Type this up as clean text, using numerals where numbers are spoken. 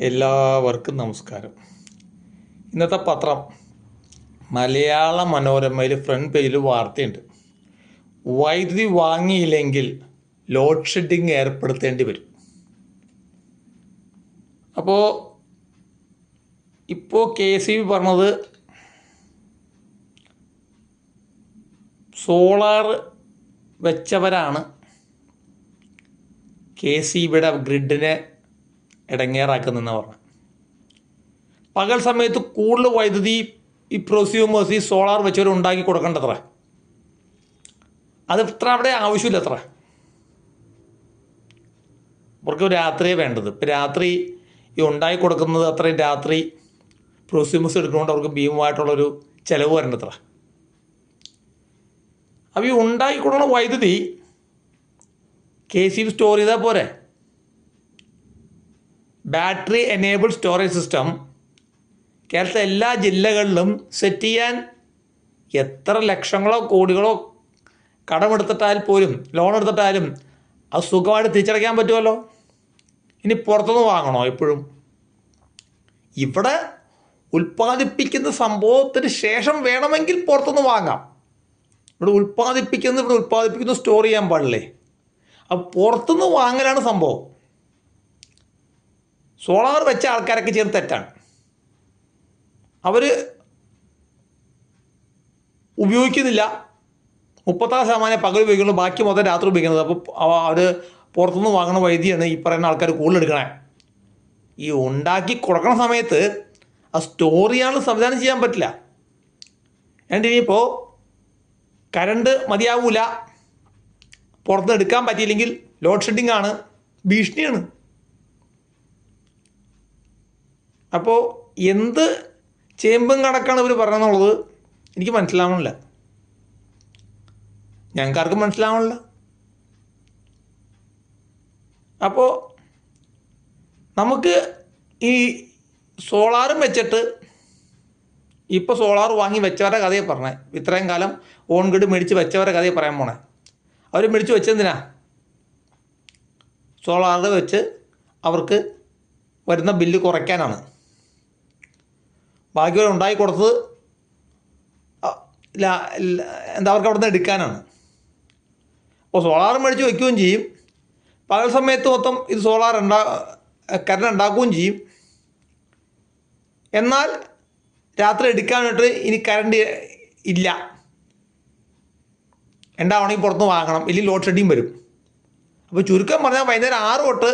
എല്ലാവർക്കും നമസ്കാരം. ഇന്നത്തെ പത്രം മലയാള മനോരമയിൽ ഫ്രണ്ട് പേജിൽ വാർത്തയുണ്ട്. വൈദ്യുതി വാങ്ങിയില്ലെങ്കിൽ ലോഡ് ഷെഡിങ് ഏർപ്പെടുത്തേണ്ടി വരും. ഇപ്പോൾ KEB പറഞ്ഞത് സോളാർ വെച്ചവരാണ് KEBയുടെ ഗ്രിഡിനെ ഇടങ്ങേറാക്കുന്നതെന്ന് പറഞ്ഞു. പകൽ സമയത്ത് കൂടുതൽ വൈദ്യുതി ഈ പ്രൊസ്യൂമേഴ്സ് ഈ സോളാർ വെച്ചവർ ഉണ്ടാക്കി കൊടുക്കേണ്ടത്ര, അത് ഇത്ര അവിടെ ആവശ്യമില്ല. അവർക്ക് രാത്രിയേ വേണ്ടത്. ഇപ്പം രാത്രി ഈ ഉണ്ടാക്കി കൊടുക്കുന്നത് അത്രയും രാത്രി പ്രൊസ്യൂമേഴ്സ് എടുക്കുന്നതുകൊണ്ട് അവർക്ക് ഭീമമായിട്ടുള്ളൊരു ചിലവ് വരേണ്ടത്ര. അപ്പോൾ ഈ ഉണ്ടാക്കി കൊടുക്കുന്ന വൈദ്യുതി KEB സ്റ്റോർ ചെയ്താൽ പോരെ. ബാറ്ററി എനേബിൾഡ് സ്റ്റോറേജ് സിസ്റ്റം കേരളത്തിലെ എല്ലാ ജില്ലകളിലും സെറ്റ് ചെയ്യാൻ എത്ര ലക്ഷങ്ങളോ കോടികളോ കടമെടുത്തിട്ടാൽ പോലും, ലോൺ എടുത്തിട്ടാലും അത് സുഖമായിട്ട് തിരിച്ചടയ്ക്കാൻ പറ്റുമല്ലോ. ഇനി പുറത്തുനിന്ന് വാങ്ങണോ? എപ്പോഴും ഇവിടെ ഉൽപ്പാദിപ്പിക്കുന്ന സംഭവത്തിന് ശേഷം വേണമെങ്കിൽ പുറത്തുനിന്ന് വാങ്ങാം. ഇവിടെ ഉൽപ്പാദിപ്പിക്കുന്നു സ്റ്റോർ ചെയ്യാൻ പാടില്ലേ? അപ്പോൾ പുറത്തുനിന്ന് വാങ്ങലാണ് സംഭവം. സോളാർ വെച്ച ആൾക്കാരൊക്കെ ചെയ്ത് തെറ്റാണ്. അവർ ഉപയോഗിക്കുന്നില്ല, 36% പകൽ ഉപയോഗിക്കുന്നു, ബാക്കി മൊത്തം രാത്രി ഉപയോഗിക്കുന്നത്. അപ്പോൾ അവർ പുറത്തുനിന്ന് വാങ്ങുന്ന വൈദ്യുതിയാണ് ഈ പറയുന്ന ആൾക്കാർ കൂടുതൽ എടുക്കണേ. ഈ ഉണ്ടാക്കി കൊടുക്കണ സമയത്ത് അത് സ്റ്റോർ ചെയ്യാനുള്ള സംവിധാനം ചെയ്യാൻ പറ്റില്ല. എന്നിട്ട് ഇനിയിപ്പോൾ കറണ്ട് മതിയാവൂല, പുറത്തുനിന്ന് എടുക്കാൻ പറ്റിയില്ലെങ്കിൽ ലോഡ് ഷെഡിങ് ആണ്, ഭീഷണിയാണ്. അപ്പോൾ എന്ത് ചേമ്പും കണക്കാണ് ഇവർ പറഞ്ഞതെന്നുള്ളത് എനിക്ക് മനസ്സിലാവണില്ല, ഞങ്ങൾക്കാർക്കും മനസ്സിലാവണില്ല. അപ്പോൾ നമുക്ക് ഈ സോളാറും വെച്ചിട്ട് ഇപ്പോൾ സോളാർ വാങ്ങി വെച്ചവരുടെ കഥയെ പറഞ്ഞേ, ഇത്രയും കാലം ഓൺ ഗ്രിഡ് മേടിച്ച് വെച്ചവരുടെ കഥയെ പറയാൻ പോണേ. അവർ മേടിച്ച് വെച്ചെന്തിനാ? സോളാർ വെച്ച് അവർക്ക് വരുന്ന ബില്ല് കുറയ്ക്കാനാണ്. ബാക്കി ഉണ്ടാക്കി കൊടുത്തത് അവർക്ക് അവിടെ നിന്ന് എടുക്കാനാണ്. അപ്പോൾ സോളാർ മേടിച്ച് വയ്ക്കുകയും ചെയ്യും, പകൽ സമയത്ത് മൊത്തം ഇത് സോളാർ കറണ്ട് ഉണ്ടാക്കുകയും ചെയ്യും. എന്നാൽ രാത്രി എടുക്കാനായിട്ട് ഇനി കറണ്ട് ഇല്ല, ഉണ്ടാവണമെങ്കിൽ പുറത്തുനിന്ന് വാങ്ങണം, ഇല്ലെങ്കിൽ ലോഡ് ഷെഡിങ് വരും. അപ്പോൾ ചുരുക്കം പറഞ്ഞാൽ വൈകുന്നേരം 6 തൊട്ട്